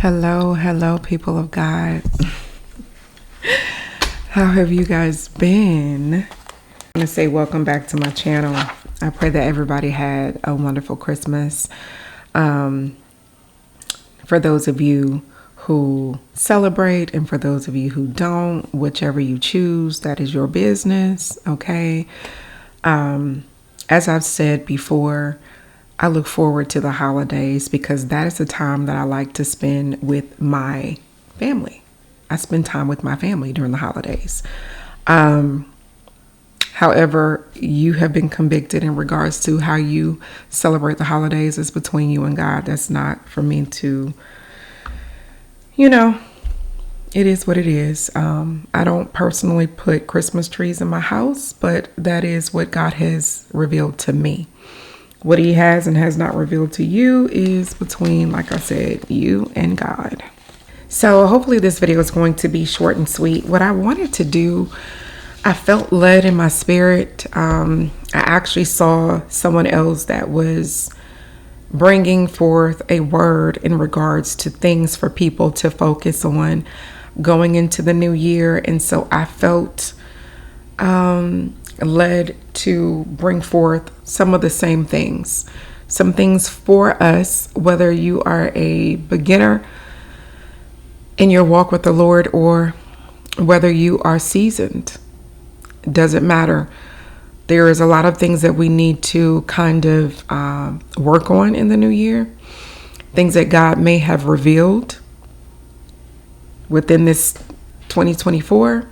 Hello, people of God. How have you guys been? I want to say welcome back to my channel. I pray that everybody had a wonderful Christmas. For those of you who celebrate and for those of you who don't, whichever you choose, that is your business, okay? As I've said before, I look forward to the holidays because that is the time that I like to spend with my family. I spend time with my family during the holidays. However, you have been convicted in regards to how you celebrate the holidays. It's between you and God. That's not for me to, it is what it is. I don't personally put Christmas trees in my house, but that is what God has revealed to me. What he has and has not revealed to you is between, like I said, you and God. So hopefully this video is going to be short and sweet. What I wanted to do, I felt led in my spirit. I actually saw someone else that was bringing forth a word in regards to things for people to focus on going into the new year. And so I felt led to bring forth some of the same things, some things for us, whether you are a beginner in your walk with the Lord or whether you are seasoned. Doesn't matter. There is a lot of things that we need to kind of work on in the new year, things that God may have revealed within this 2024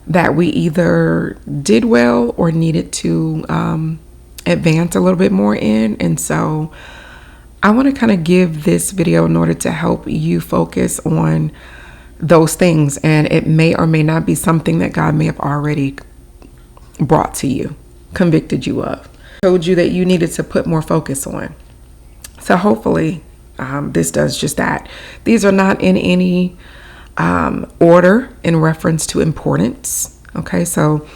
that we either did well or needed to advance a little bit more in. And so I want to kind of give this video in order to help you focus on those things. And it may or may not be something that God may have already brought to you, convicted you of, told you that you needed to put more focus on. So hopefully this does just that. These are not in any order in reference to importance. Okay, so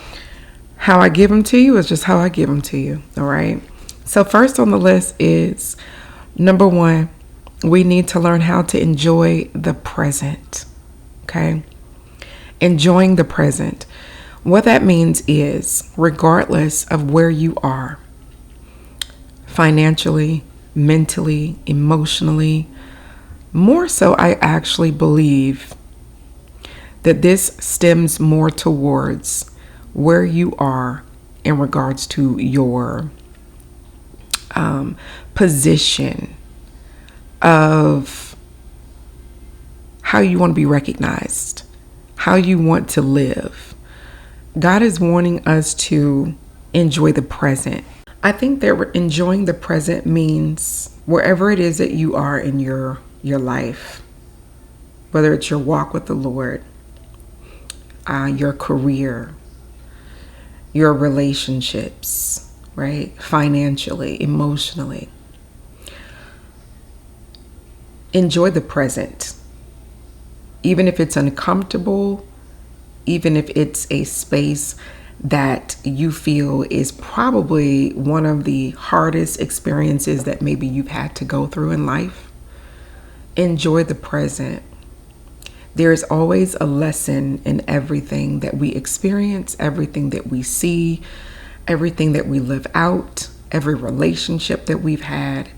how I give them to you is just how I give them to you. All right. So first on the list is number one, we need to learn how to enjoy the present. Okay. Enjoying the present. What that means is regardless of where you are financially, mentally, emotionally, more so, I actually believe that this stems more towards where you are in regards to your position of how you want to be recognized, how you want to live. God is wanting us to enjoy the present. I think that enjoying the present means wherever it is that you are in your life, whether it's your walk with the Lord, your career, your relationships, right? Financially, emotionally. Enjoy the present. Even if it's uncomfortable, even if it's a space that you feel is probably one of the hardest experiences that maybe you've had to go through in life, enjoy the present. There is always a lesson in everything that we experience, everything that we see, everything that we live out, every relationship that we've had.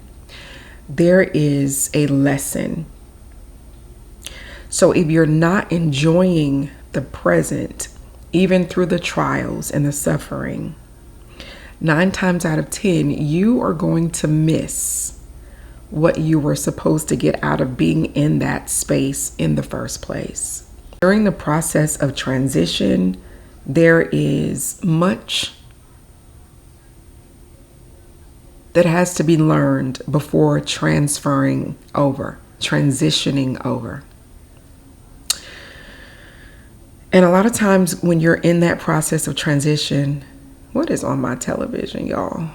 There is a lesson. So if you're not enjoying the present, even through the trials and the suffering, 9 times out of 10, you are going to miss what you were supposed to get out of being in that space in the first place. During the process of transition, there is much that has to be learned before transitioning over. And a lot of times when you're in that process of transition, what is on my television, y'all?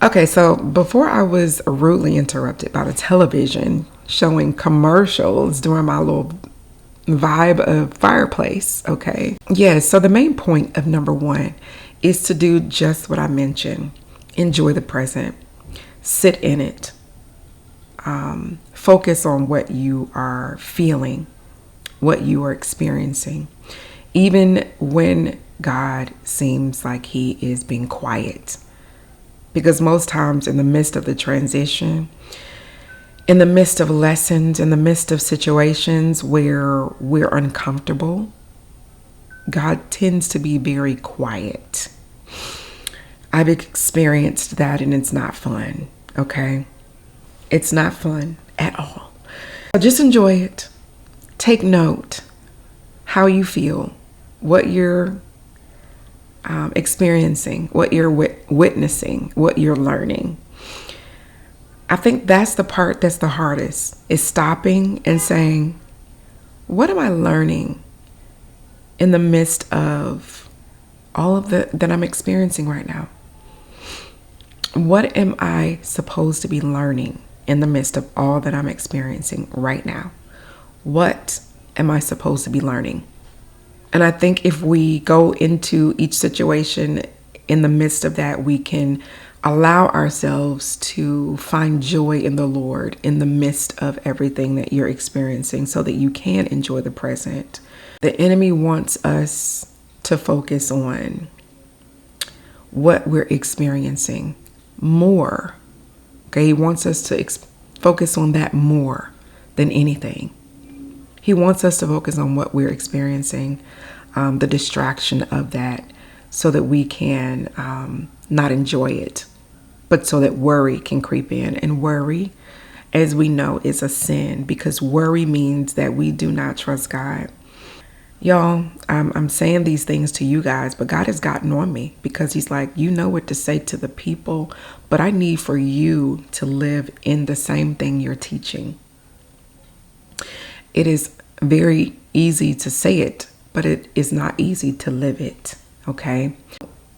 Okay, so before I was rudely interrupted by the television showing commercials during my little vibe of fireplace, okay? Yeah, so the main point of number one is to do just what I mentioned. Enjoy the present. Sit in it. focus on what you are feeling, what you are experiencing, even when God seems like he is being quiet. Because most times in the midst of the transition, in the midst of lessons, in the midst of situations where we're uncomfortable, God tends to be very quiet. I've experienced that, and it's not fun, okay? It's not fun at all. So just enjoy it. Take note how you feel, what you're experiencing, what you're witnessing, what you're learning. I think that's the part that's the hardest, is stopping and saying, what am I learning in the midst of all of that I'm experiencing right now? What am I supposed to be learning in the midst of all that I'm experiencing right now? What am I supposed to be learning? And I think if we go into each situation in the midst of that, we can allow ourselves to find joy in the Lord in the midst of everything that you're experiencing, so that you can enjoy the present. The enemy wants us to focus on what we're experiencing more. Okay, he wants us to focus on that more than anything. He wants us to focus on what we're experiencing, the distraction of that, so that we can not enjoy it, but so that worry can creep in. And worry, as we know, is a sin, because worry means that we do not trust God. Y'all, I'm saying these things to you guys, but God has gotten on me, because he's like, you know what to say to the people, but I need for you to live in the same thing you're teaching. It is very easy to say it, but it is not easy to live it, okay?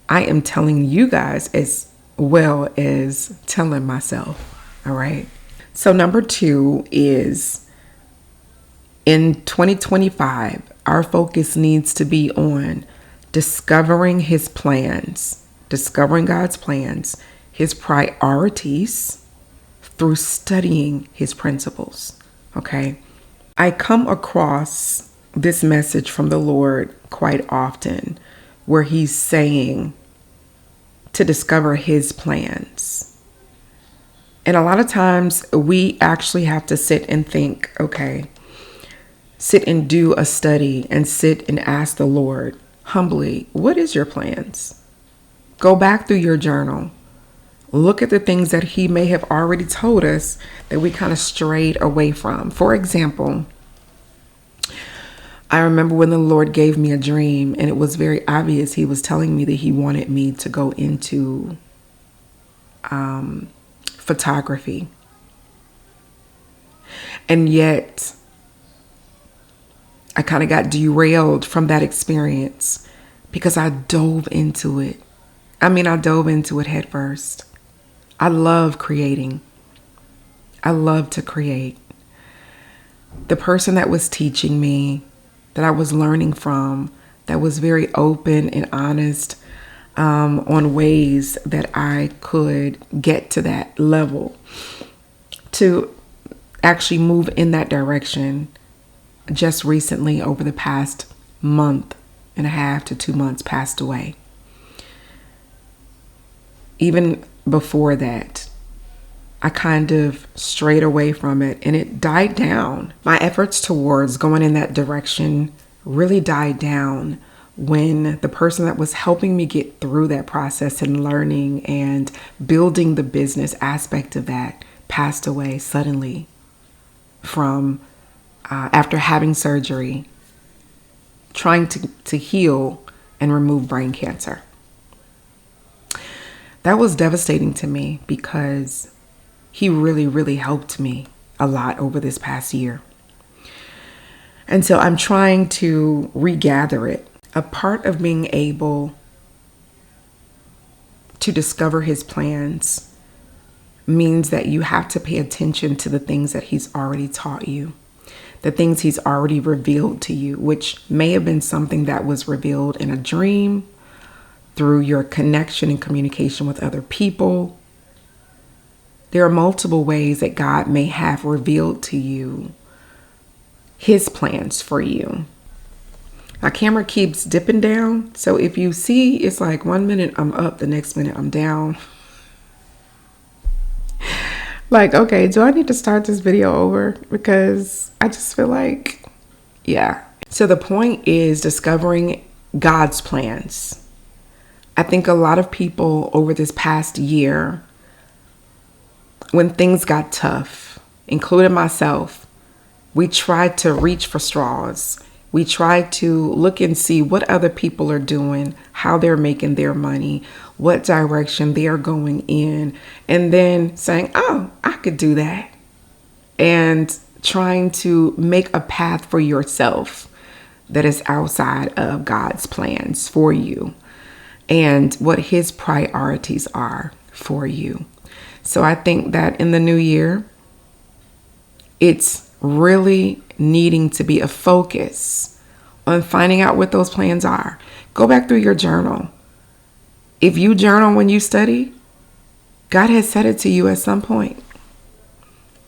I am telling you guys as well as telling myself, all right? So number 2 is, in 2025, our focus needs to be on discovering his plans, discovering God's plans, his priorities, through studying his principles, okay? I come across this message from the Lord quite often, where he's saying to discover his plans. And a lot of times we actually have to sit and think, okay, sit and do a study and sit and ask the Lord humbly, what is your plans? Go back through your journal. Look at the things that he may have already told us that we kind of strayed away from. For example, I remember when the Lord gave me a dream, and it was very obvious he was telling me that he wanted me to go into photography. And yet I kind of got derailed from that experience because I dove into it. I dove into it head first. I love creating. I love to create. The person that was teaching me, that I was learning from, that was very open and honest on ways that I could get to that level, to actually move in that direction, just recently, over the past month and a half to 2 months, passed away. Even before that, I kind of strayed away from it, and it died down. My efforts towards going in that direction really died down when the person that was helping me get through that process and learning and building the business aspect of that passed away suddenly from after having surgery, trying to heal and remove brain cancer. That was devastating to me, because he really, really helped me a lot over this past year. And so I'm trying to regather it. A part of being able to discover his plans means that you have to pay attention to the things that he's already taught you, the things he's already revealed to you, which may have been something that was revealed in a dream, through your connection and communication with other people. There are multiple ways that God may have revealed to you his plans for you. My camera keeps dipping down. So if you see, it's like 1 minute I'm up, the next minute I'm down. Like, okay, do I need to start this video over? Because I just feel like, yeah. So the point is discovering God's plans. I think a lot of people over this past year, when things got tough, including myself, we tried to reach for straws. We try to look and see what other people are doing, how they're making their money, what direction they're going in, and then saying, oh, I could do that. And trying to make a path for yourself that is outside of God's plans for you and what his priorities are for you. So I think that in the new year, it's really needing to be a focus on finding out what those plans are. Go back through your journal. If you journal when you study, God has said it to you at some point.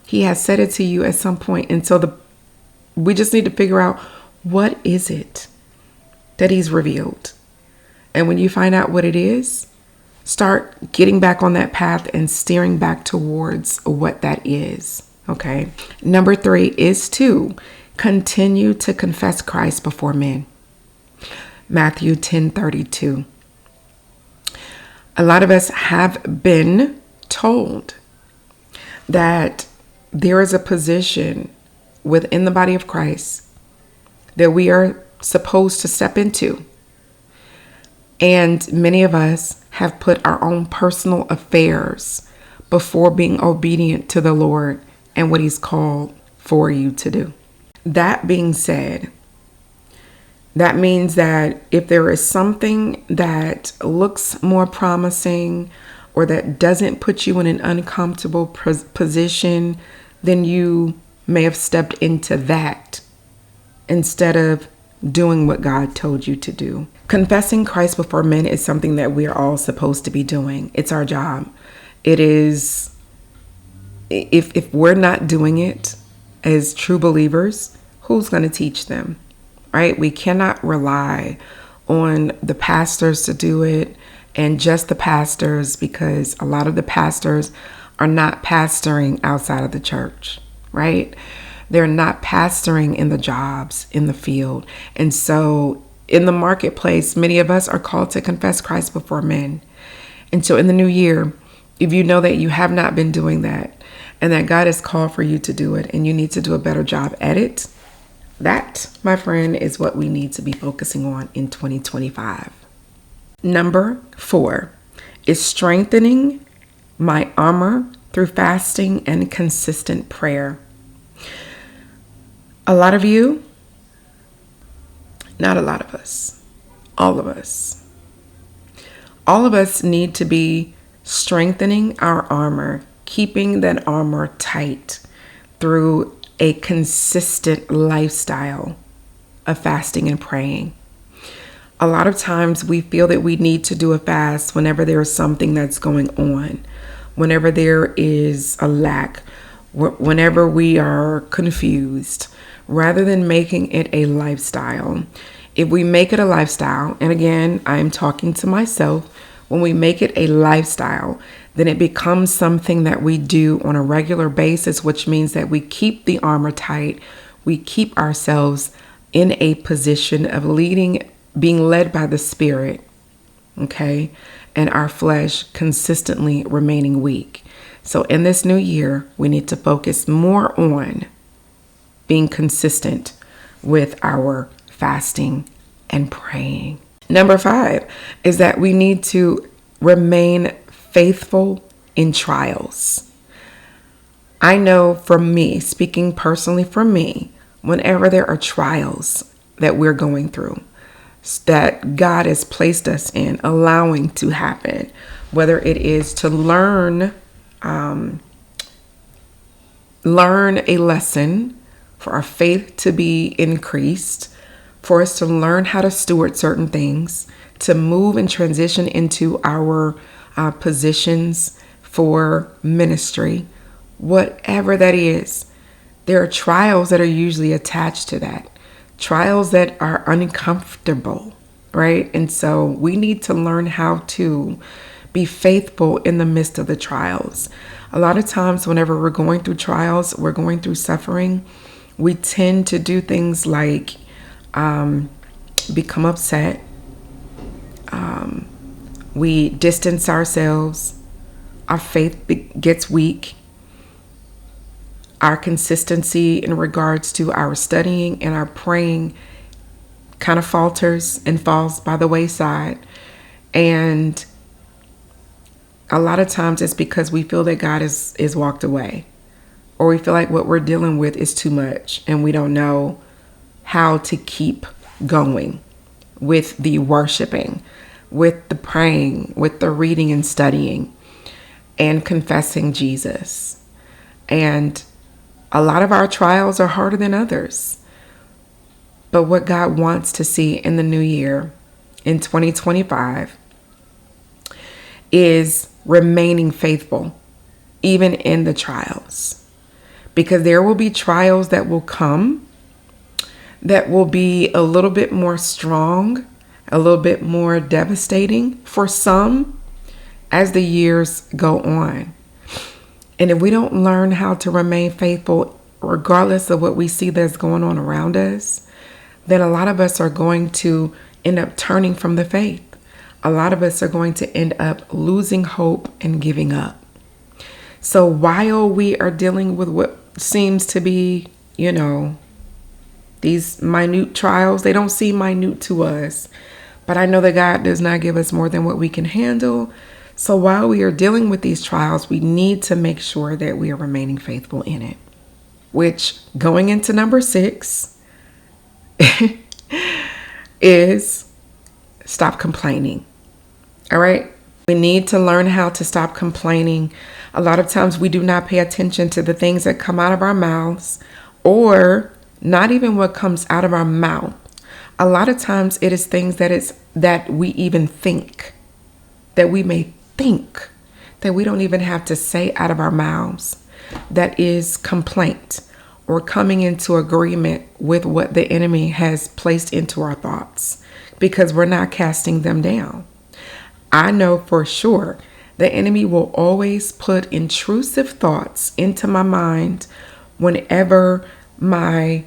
He has said it to you at some point. And so we just need to figure out, what is it that he's revealed? And when you find out what it is, start getting back on that path and steering back towards what that is. Okay. Number 3 is to continue to confess Christ before men. Matthew 10:32. A lot of us have been told that there is a position within the body of Christ that we are supposed to step into. And many of us have put our own personal affairs before being obedient to the Lord and what he's called for you to do. That being said, that means that if there is something that looks more promising or that doesn't put you in an uncomfortable position, then you may have stepped into that instead of doing what God told you to do. Confessing Christ before men is something that we are all supposed to be doing. It's our job. It is. If we're not doing it as true believers, who's going to teach them, right? We cannot rely on the pastors to do it and just the pastors, because a lot of the pastors are not pastoring outside of the church, right? They're not pastoring in the jobs, in the field. And so in the marketplace, many of us are called to confess Christ before men. And so in the new year, if you know that you have not been doing that, and that God has called for you to do it, and you need to do a better job at it, that, my friend, is what we need to be focusing on in 2025. Number 4 is strengthening my armor through fasting and consistent prayer. A lot of you, not a lot of us, all of us need to be strengthening our armor, keeping that armor tight through a consistent lifestyle of fasting and praying. A lot of times we feel that we need to do a fast whenever there is something that's going on, whenever there is a lack, whenever we are confused, rather than making it a lifestyle. If we make it a lifestyle, and again, I'm talking to myself, when we make it a lifestyle, then it becomes something that we do on a regular basis, which means that we keep the armor tight. We keep ourselves in a position of being led by the Spirit, okay? And our flesh consistently remaining weak. So in this new year, we need to focus more on being consistent with our fasting and praying. Number 5 is that we need to remain faithful in trials. I know from me, speaking personally for me, whenever there are trials that we're going through, that God has placed us in, allowing to happen, whether it is to learn a lesson, for our faith to be increased, for us to learn how to steward certain things, to move and transition into our positions for ministry, whatever that is, there are trials that are usually attached to that. Trials that are uncomfortable, right? And so we need to learn how to be faithful in the midst of the trials. A lot of times whenever we're going through trials, we're going through suffering, we tend to do things like become upset. We distance ourselves. Our faith gets weak. Our consistency in regards to our studying and our praying kind of falters and falls by the wayside. And a lot of times it's because we feel that God is walked away, or we feel like what we're dealing with is too much and we don't know how to keep going with the worshiping, with the praying, with the reading and studying and confessing Jesus. And a lot of our trials are harder than others. But what God wants to see in the new year, in 2025, is remaining faithful, even in the trials. Because there will be trials that will come that will be a little bit more strong, a little bit more devastating for some as the years go on. And if we don't learn how to remain faithful, regardless of what we see that's going on around us, then a lot of us are going to end up turning from the faith. A lot of us are going to end up losing hope and giving up. So while we are dealing with what seems to be, these minute trials, they don't seem minute to us. But I know that God does not give us more than what we can handle. So while we are dealing with these trials, we need to make sure that we are remaining faithful in it. Which, going into number 6, is stop complaining. All right? We need to learn how to stop complaining. A lot of times we do not pay attention to the things that come out of our mouths, or not even what comes out of our mouth. A lot of times it is things that we even think, that we may think, that we don't even have to say out of our mouths. That is complaint, or coming into agreement with what the enemy has placed into our thoughts, because we're not casting them down. I know for sure the enemy will always put intrusive thoughts into my mind whenever my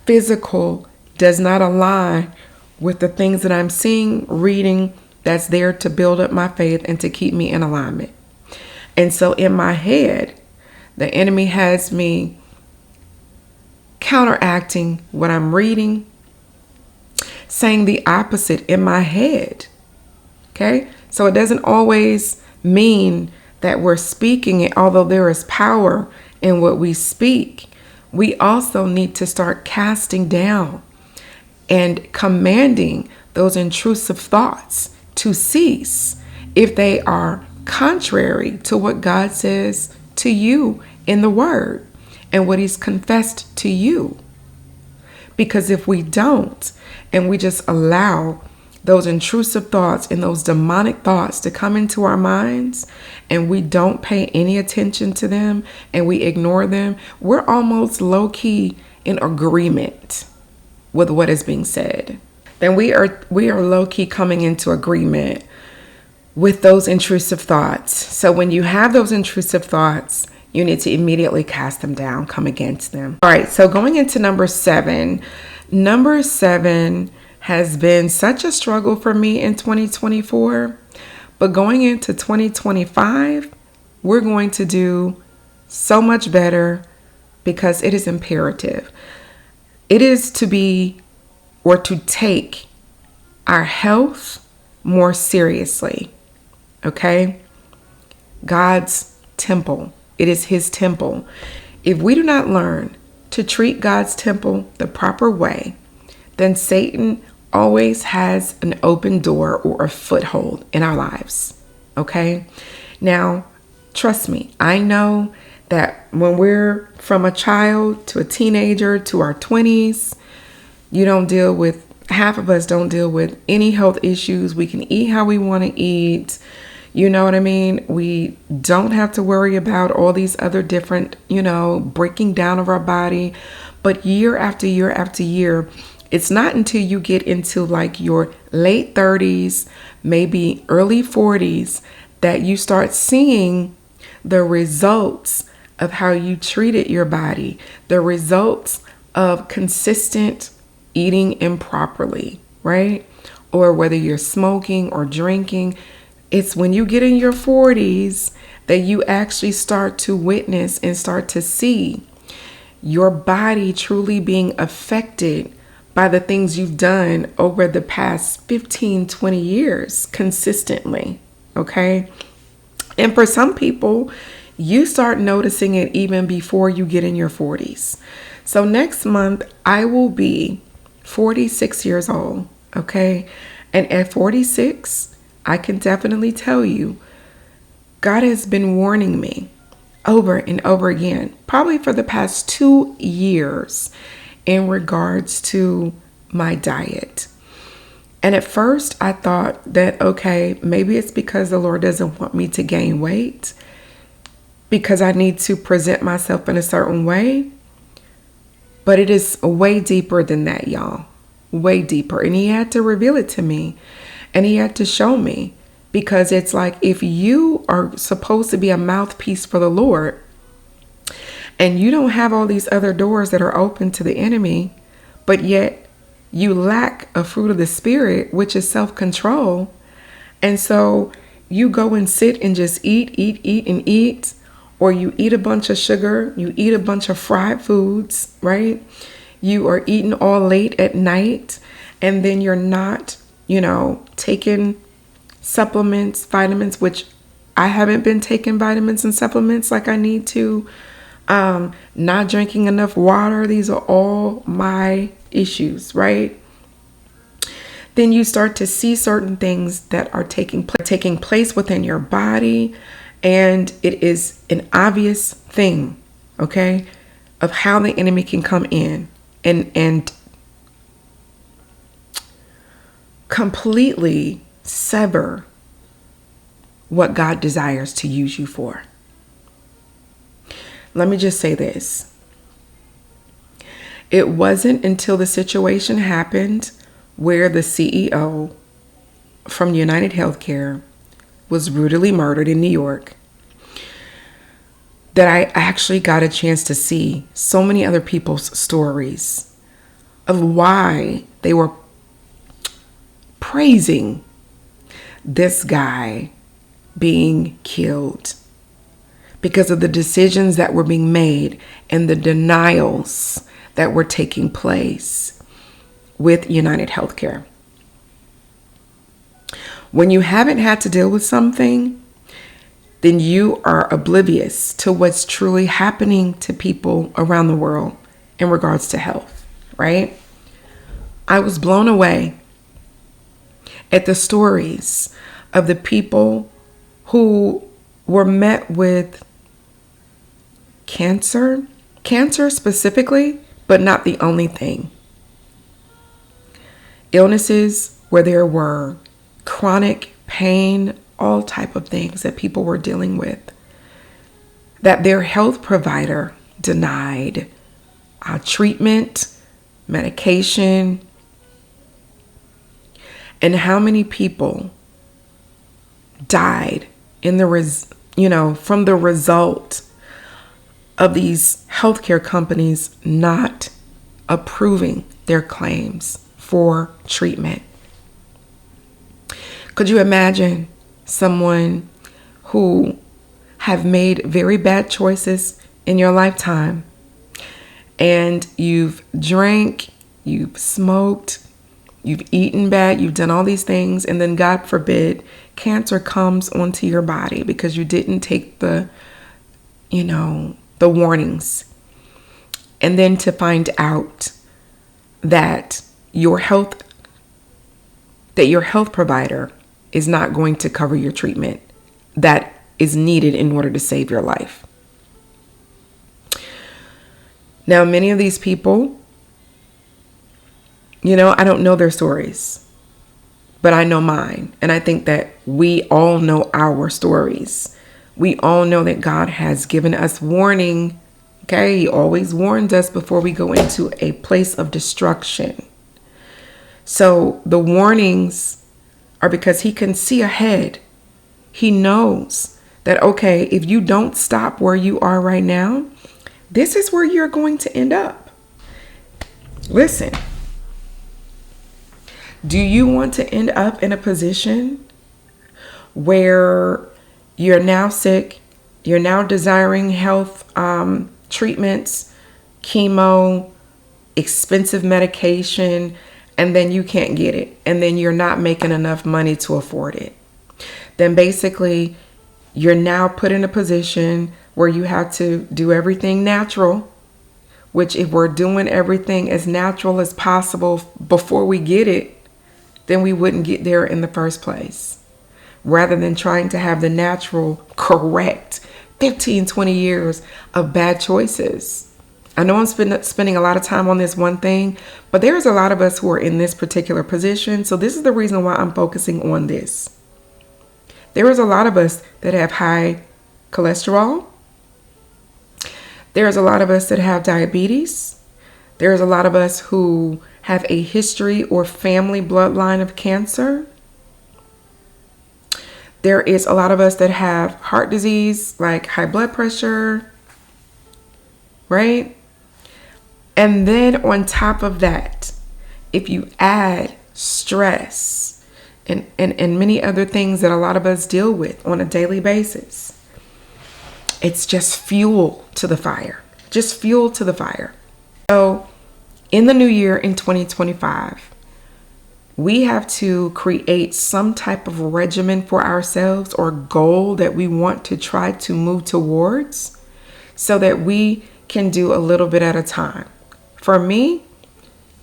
physical does not align with the things that I'm seeing, reading, that's there to build up my faith and to keep me in alignment. And so in my head, the enemy has me counteracting what I'm reading, saying the opposite in my head. Okay? So it doesn't always mean that we're speaking it, although there is power in what we speak. We also need to start casting down and commanding those intrusive thoughts to cease if they are contrary to what God says to you in the Word and what He's confessed to you. Because if we don't, and we just allow those intrusive thoughts and those demonic thoughts to come into our minds, and we don't pay any attention to them and we ignore them, we're almost low-key in agreement with what is being said. Then we are low-key coming into agreement with those intrusive thoughts. So when you have those intrusive thoughts, you need to immediately cast them down, come against them. All right, so going into number 7. Number 7 has been such a struggle for me in 2024, but going into 2025, we're going to do so much better because it is imperative. It is to be, or to take, our health more seriously. Okay? God's temple. It is His temple. If we do not learn to treat God's temple the proper way, then Satan always has an open door or a foothold in our lives. Okay? Now, trust me, I know that when we're from a child to a teenager to our 20s, half of us don't deal with any health issues. We can eat how we want to eat. You know what I mean? We don't have to worry about all these other different, breaking down of our body. But year after year after year, it's not until you get into like your late 30s, maybe early 40s, that you start seeing the results of how you treated your body, the results of consistent eating improperly, right? Or whether you're smoking or drinking. It's when you get in your 40s that you actually start to witness and start to see your body truly being affected by the things you've done over the past 15, 20 years consistently, okay? And for some people, you start noticing it even before you get in your 40s. So next month, I will be 46 years old, okay? And at 46, I can definitely tell you, God has been warning me over and over again, probably for the past 2 years, in regards to my diet. And at first I thought that, okay, maybe it's because the Lord doesn't want me to gain weight, because I need to present myself in a certain way. But it is way deeper than that, y'all. Way deeper. And he had to reveal it to me. And he had to show me. Because it's like, if you are supposed to be a mouthpiece for the Lord, and you don't have all these other doors that are open to the enemy, but yet you lack a fruit of the Spirit, which is self-control. And so you go and sit and just eat, or you eat a bunch of sugar, you eat a bunch of fried foods, right? You are eating all late at night, and then you're not, taking supplements, vitamins, which I haven't been taking vitamins and supplements like I need to. Not drinking enough water. These are all my issues, right? Then you start to see certain things that are taking place within your body. And it is an obvious thing, okay, of how the enemy can come in and completely sever what God desires to use you for. Let me just say this. It wasn't until the situation happened where the CEO from United Healthcare was brutally murdered in New York that I actually got a chance to see so many other people's stories of why they were praising this guy being killed because of the decisions that were being made and the denials that were taking place with United Healthcare. When you haven't had to deal with something, then you are oblivious to what's truly happening to people around the world in regards to health, right? I was blown away at the stories of the people who were met with cancer specifically, but not the only thing. Illnesses where there were chronic pain, all type of things that people were dealing with, that their health provider denied treatment, medication, and how many people died in from the result of these healthcare companies not approving their claims for treatment. Could you imagine someone who have made very bad choices in your lifetime, and you've drank, you've smoked, you've eaten bad, you've done all these things, and then God forbid cancer comes onto your body because you didn't take the warnings, and then to find out that your health provider is not going to cover your treatment that is needed in order to save your life. Now, many of these people, I don't know their stories, but I know mine. And I think that we all know our stories. We all know that God has given us warning. Okay, he always warns us before we go into a place of destruction. So the warnings are because he can see ahead. He knows that, okay, if you don't stop where you are right now, this is where you're going to end up. Listen, do you want to end up in a position where you're now sick, you're now desiring health treatments, chemo, expensive medication, and then you can't get it, and then you're not making enough money to afford it? Then basically you're now put in a position where you have to do everything natural, which if we're doing everything as natural as possible before we get it, then we wouldn't get there in the first place. Rather than trying to have the natural correct 15, 20 years of bad choices. I know I'm spending a lot of time on this one thing, but there's a lot of us who are in this particular position. So this is the reason why I'm focusing on this. There is a lot of us that have high cholesterol. There's a lot of us that have diabetes. There's a lot of us who have a history or family bloodline of cancer. There is a lot of us that have heart disease, like high blood pressure, right? And then on top of that, if you add stress and many other things that a lot of us deal with on a daily basis, it's just fuel to the fire. Just fuel to the fire. So in the new year, in 2025, we have to create some type of regimen for ourselves or goal that we want to try to move towards so that we can do a little bit at a time. For me,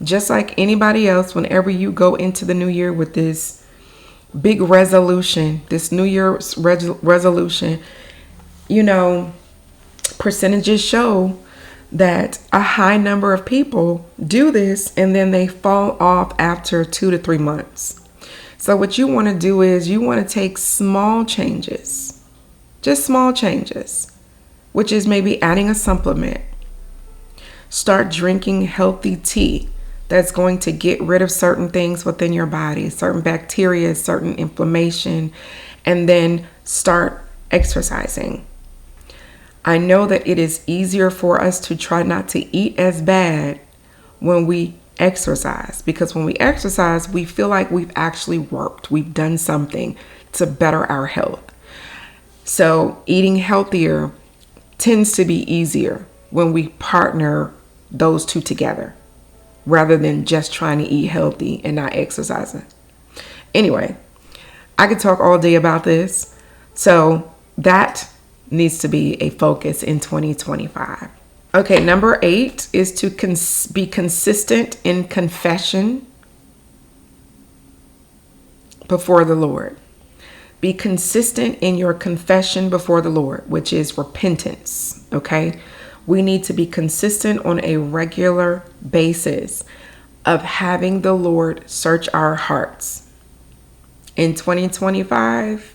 just like anybody else, whenever you go into the new year with this big resolution, this New Year's resolution, you know, percentages show that a high number of people do this and then they fall off after 2 to 3 months. So what you want to do is you want to take small changes, just small changes, which is maybe adding a supplement. Start drinking healthy tea that's going to get rid of certain things within your body, certain bacteria, certain inflammation, and then start exercising. I know that it is easier for us to try not to eat as bad when we exercise, because when we exercise, we feel like we've actually worked. We've done something to better our health. So eating healthier tends to be easier when we partner those two together rather than just trying to eat healthy and not exercising. Anyway, I could talk all day about this. So that needs to be a focus in 2025. Okay, number 8 is to be consistent in confession before the Lord. Be consistent in your confession before the Lord, which is repentance, okay? We need to be consistent on a regular basis of having the Lord search our hearts. In 2025,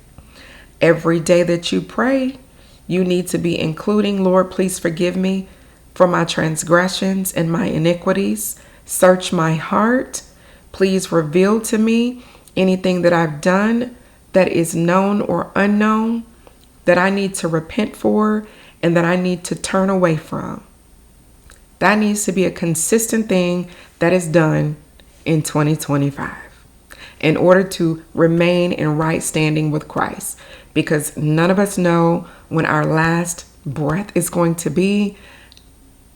every day that you pray, you need to be including, Lord, please forgive me for my transgressions and my iniquities. Search my heart. Please reveal to me anything that I've done that is known or unknown that I need to repent for and that I need to turn away from. That needs to be a consistent thing that is done in 2025 in order to remain in right standing with Christ, because none of us know when our last breath is going to be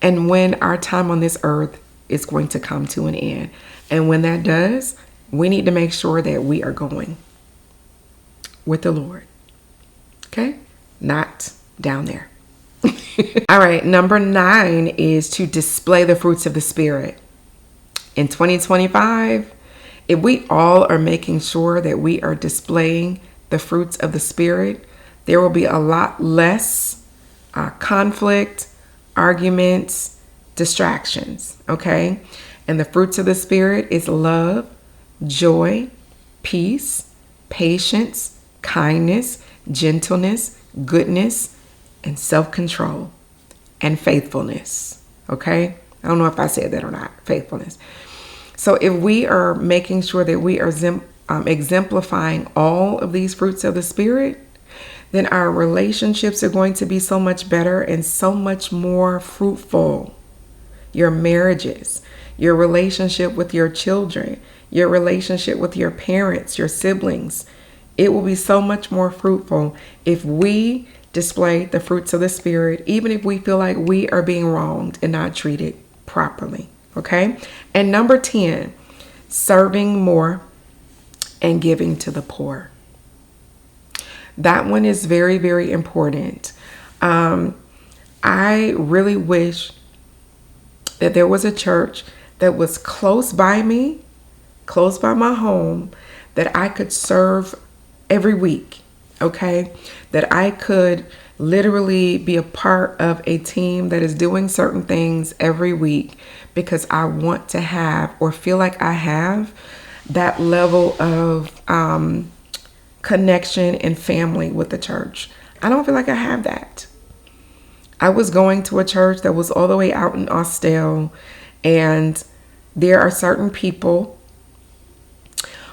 and when our time on this earth is going to come to an end. And when that does, we need to make sure that we are going with the Lord. Okay? Not down there. All right. Number 9 is to display the fruits of the Spirit. In 2025, if we all are making sure that we are displaying the fruits of the Spirit, there will be a lot less conflict, arguments, distractions, okay? And the fruits of the Spirit is love, joy, peace, patience, kindness, gentleness, goodness, and self-control, and faithfulness. Okay? I don't know if I said that or not. Faithfulness. So if we are making sure that we are exemplifying all of these fruits of the Spirit, then our relationships are going to be so much better and so much more fruitful. Your marriages, your relationship with your children, your relationship with your parents, your siblings, it will be so much more fruitful if we display the fruits of the Spirit, even if we feel like we are being wronged and not treated properly. Okay? And number 10, serving more and giving to the poor. That one is very, very important. I really wish that there was a church that was close by me, close by my home, that I could serve every week. Okay? That I could literally be a part of a team that is doing certain things every week, because I want to have, or feel like I have, that level of connection and family with the church. I don't feel like I have that. I was going to a church that was all the way out in Austell, and there are certain people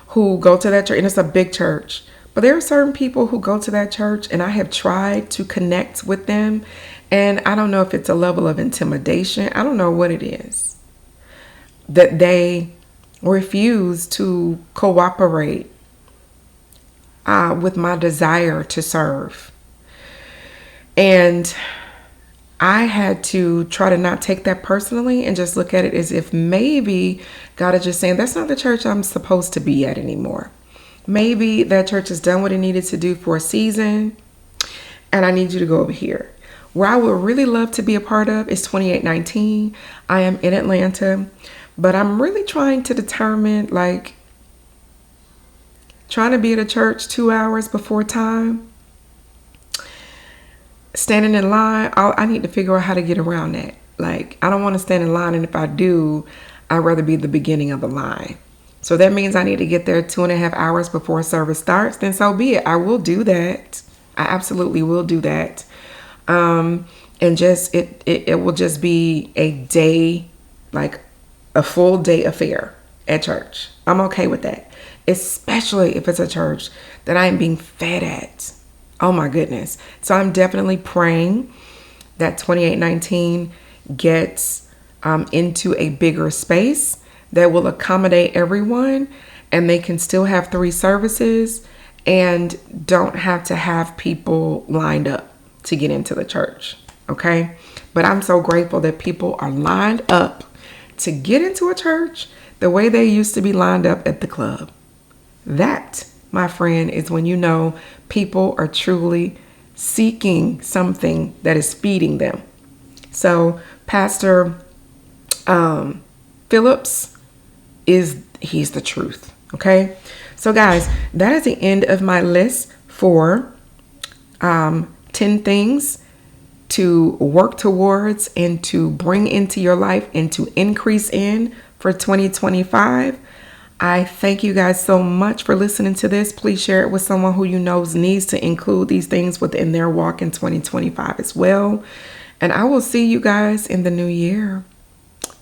who go to that church, and it's a big church. But there are certain people who go to that church, and I have tried to connect with them, and I don't know if it's a level of intimidation. I don't know what it is, that they refuse to cooperate with my desire to serve. And I had to try to not take that personally and just look at it as if maybe God is just saying, that's not the church I'm supposed to be at anymore. Maybe that church has done what it needed to do for a season, and I need you to go over here. Where I would really love to be a part of is 2819. I am in Atlanta, but I'm really trying to determine, trying to be at a church 2 hours before time, standing in line. I need to figure out how to get around that. I don't want to stand in line, and if I do, I'd rather be the beginning of the line. So that means I need to get there 2.5 hours before service starts. Then so be it. I will do that. I absolutely will do that. And just it will just be a day, a full day affair at church. I'm okay with that, especially if it's a church that I am being fed at. Oh my goodness. So I'm definitely praying that 2819 gets into a bigger space that will accommodate everyone, and they can still have 3 services and don't have to have people lined up to get into the church. Okay? But I'm so grateful that people are lined up to get into a church the way they used to be lined up at the club. That, my friend, is when you know people are truly seeking something that is feeding them. So Pastor Phillips, he's the truth. Okay? So guys, that is the end of my list for 10 things to work towards and to bring into your life and to increase in for 2025. I thank you guys so much for listening to this. Please share it with someone who you know needs to include these things within their walk in 2025 as well. And I will see you guys in the new year.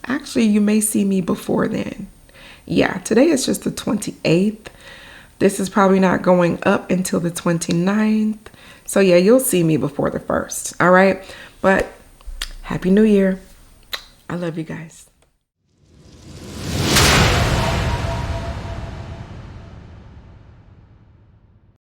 Actually, you may see me before then. Yeah, today is just the 28th. This is probably not going up until the 29th. So yeah, you'll see me before the 1st. All right. But Happy New Year. I love you guys.